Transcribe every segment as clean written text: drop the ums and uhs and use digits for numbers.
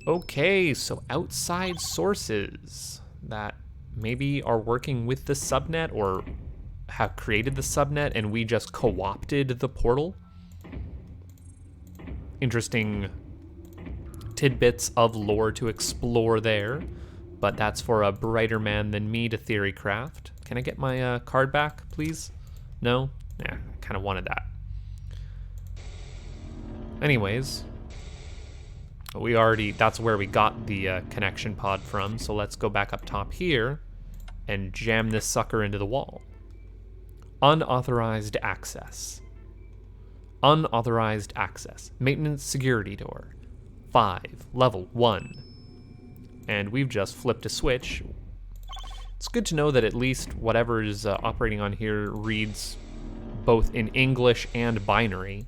Okay, so outside sources that maybe are working with the subnet or have created the subnet and we just co-opted the portal. Interesting tidbits of lore to explore there, but that's for a brighter man than me to theorycraft. Can I get my card back, please? No? Yeah, I kind of wanted that. Anyways, that's where we got the connection pod from, so let's go back up top here and jam this sucker into the wall. Unauthorized access. Unauthorized access. Maintenance security door. 5, level 1. And we've just flipped a switch. It's good to know that at least whatever is operating on here reads both in English and binary,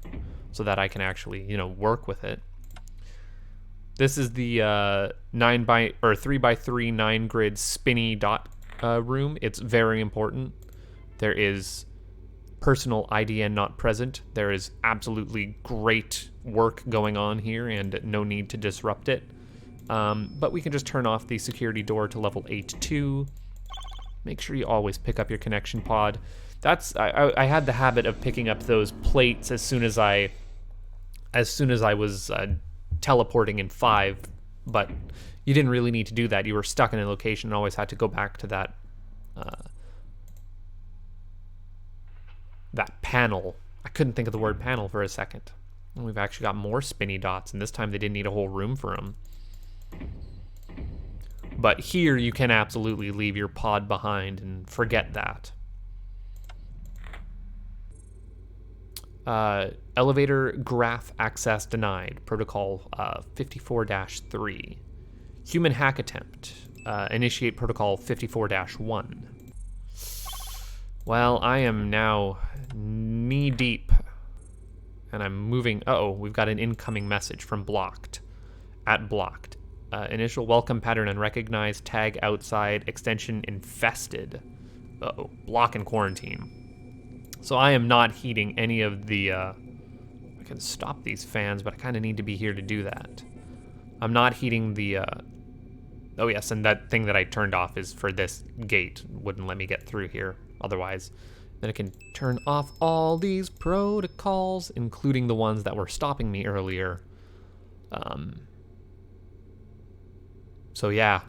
so that I can actually, work with it. This is the 3x3 9 grid spinny dot room. It's very important. There is personal IDN not present. There is absolutely great work going on here and no need to disrupt it. But we can just turn off the security door to level 8-2. Make sure you always pick up your connection pod. I had the habit of picking up those plates as soon as I was teleporting in 5, but you didn't really need to do that. You were stuck in a location and always had to go back to that panel. I couldn't think of the word panel for a second. And we've actually got more spinny dots, and this time they didn't need a whole room for them. But here you can absolutely leave your pod behind and forget that. Elevator graph access denied. Protocol 54-3. Human hack attempt. Initiate protocol 54-1. Well, I am now knee deep. And I'm moving. Uh-oh, we've got an incoming message from blocked. At blocked. Initial welcome pattern unrecognized. Tag outside. Extension infested. Uh-oh, block and quarantine. So I am not heeding any of the, I can stop these fans, but I kind of need to be here to do that. I'm not heeding the, oh yes, and that thing that I turned off is for this gate. Wouldn't let me get through here otherwise. Then I can turn off all these protocols, including the ones that were stopping me earlier. So yeah,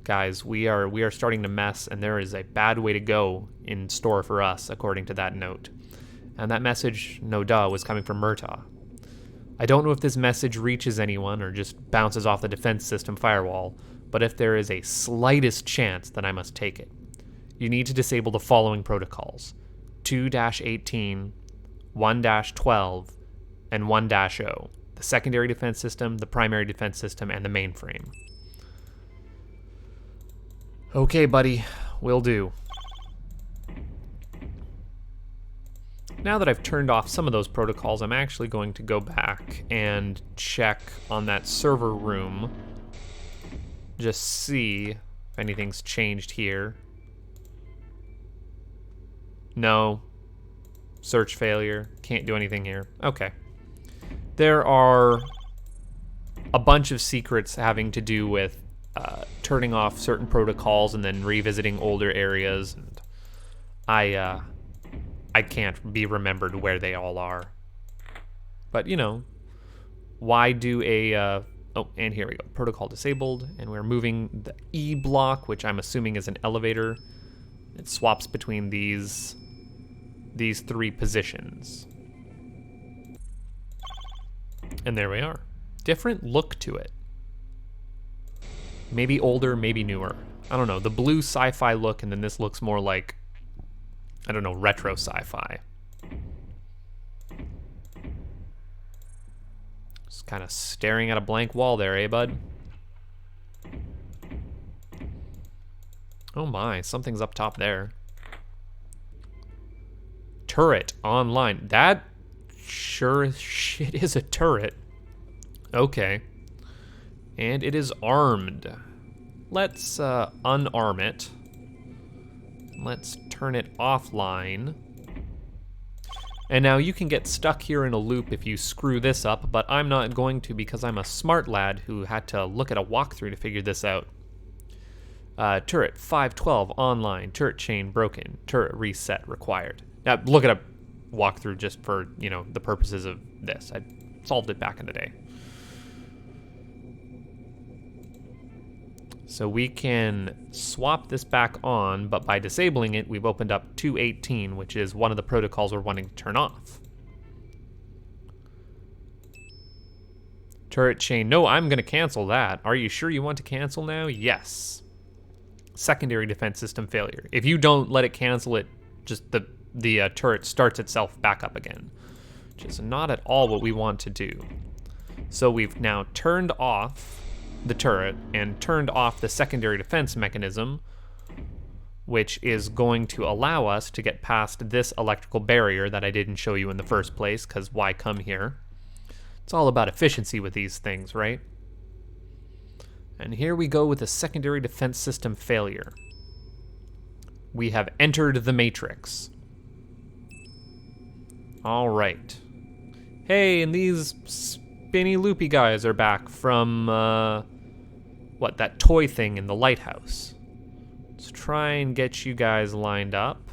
guys, we are starting to mess, and there is a bad way to go in store for us, according to that note. And that message, no duh, was coming from Murtaugh. I don't know if this message reaches anyone or just bounces off the defense system firewall, but if there is a slightest chance, then I must take it. You need to disable the following protocols: 2-18, 1-12, and 1-0. The secondary defense system, the primary defense system, and the mainframe. Okay, buddy, will do. Now that I've turned off some of those protocols, I'm actually going to go back and check on that server room. Just see if anything's changed here. No. Search failure. Can't do anything here. Okay. There are a bunch of secrets having to do with turning off certain protocols and then revisiting older areas, and I can't be remembered where they all are. But why do a oh, and here we go, protocol disabled, and we're moving the E block, which I'm assuming is an elevator. It swaps between these 3 positions, and there we are. Different look to it. Maybe older, maybe newer. I don't know. The blue sci-fi look, and then this looks more like, I don't know, retro sci-fi. Just kind of staring at a blank wall there, eh, bud? Oh my, something's up top there. Turret online. That sure as shit is a turret. Okay. And it is armed. Let's unarm it. Let's turn it offline. And now you can get stuck here in a loop if you screw this up, but I'm not going to because I'm a smart lad who had to look at a walkthrough to figure this out. Turret 512 online, turret chain broken, turret reset required. Now look at a walkthrough just for, you know, the purposes of this. I solved it back in the day. So we can swap this back on, but by disabling it, we've opened up 218, which is one of the protocols we're wanting to turn off. Turret chain. No, I'm going to cancel that. Are you sure you want to cancel now? Yes. Secondary defense system failure. If you don't let it cancel it, just the turret starts itself back up again, which is not at all what we want to do. So we've now turned off the turret and turned off the secondary defense mechanism, which is going to allow us to get past this electrical barrier that I didn't show you in the first place, because why come here? It's all about efficiency with these things, right? And here we go with a secondary defense system failure. We have entered the matrix. All right. Hey, and these spinny loopy guys are back from, what, that toy thing in the lighthouse. Let's try and get you guys lined up.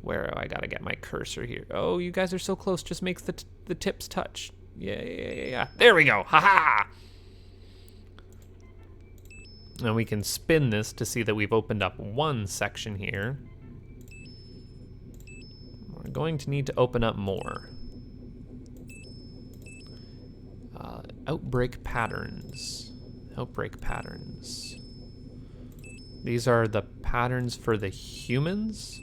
Where I gotta get my cursor here. Oh, you guys are so close, just makes the tips touch. Yeah. There we go, haha! Now we can spin this to see that we've opened up one section here. We're going to need to open up more. Outbreak patterns. Outbreak patterns. These are the patterns for the humans.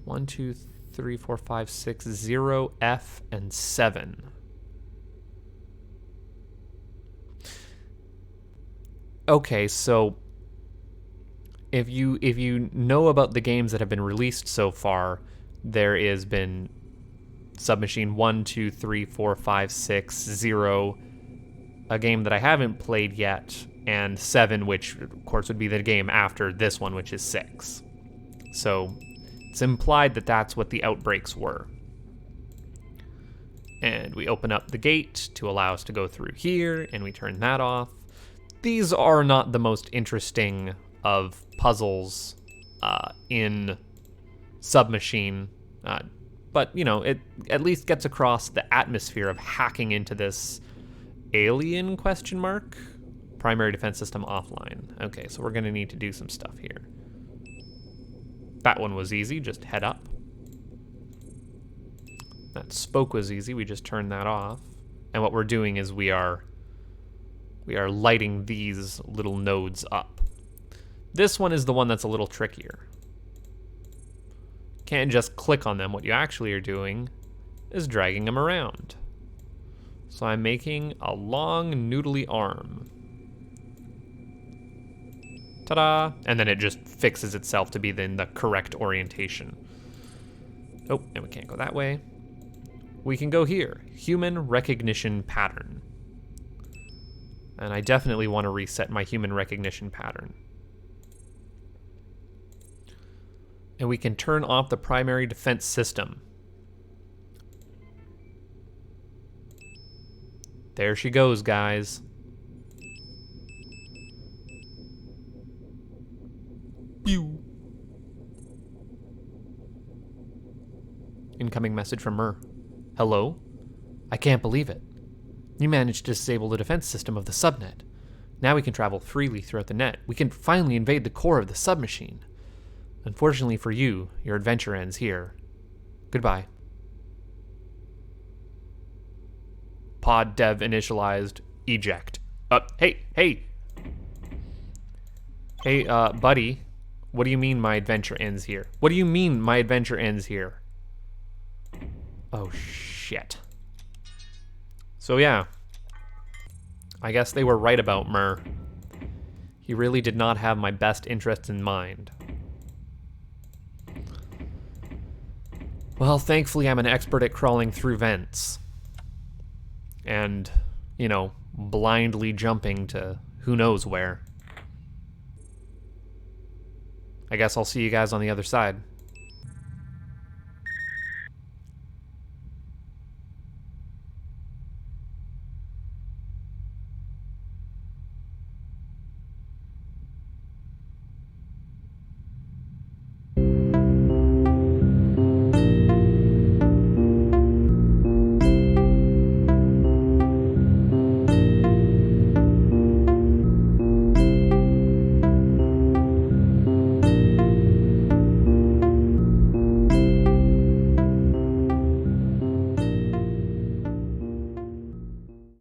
1, 2, 3, 4, 5, 6, 0, F, and 7. Okay, so if you know about the games that have been released so far, there has been Submachine 1, 2, 3, 4, 5, 6, 0, a game that I haven't played yet, and 7, which of course would be the game after this one, which is 6. So it's implied that that's what the outbreaks were. And we open up the gate to allow us to go through here, and we turn that off. These are not the most interesting of puzzles in Submachine, but you know, it at least gets across the atmosphere of hacking into this alien question mark. Primary defense system offline. Okay, so we're gonna need to do some stuff here. That one was easy, just head up. That spoke was easy, we just turned that off. And what we're doing is we are lighting these little nodes up. This one is the one that's a little trickier. Can't just click on them. What you actually are doing is dragging them around. So I'm making a long noodly arm. Ta-da! And then it just fixes itself to be in the correct orientation. Oh, and we can't go that way. We can go here. Human recognition pattern. And I definitely want to reset my human recognition pattern. And we can turn off the primary defense system. There she goes, guys. Pew. Incoming message from Mer. Hello? I can't believe it. You managed to disable the defense system of the subnet. Now we can travel freely throughout the net. We can finally invade the core of the submachine. Unfortunately for you, your adventure ends here. Goodbye. Pod dev initialized. Eject. Hey, buddy. What do you mean my adventure ends here? What do you mean my adventure ends here? Oh, shit. So yeah. I guess they were right about Mer. He really did not have my best interests in mind. Well, thankfully I'm an expert at crawling through vents. And, you know, blindly jumping to who knows where. I guess I'll see you guys on the other side.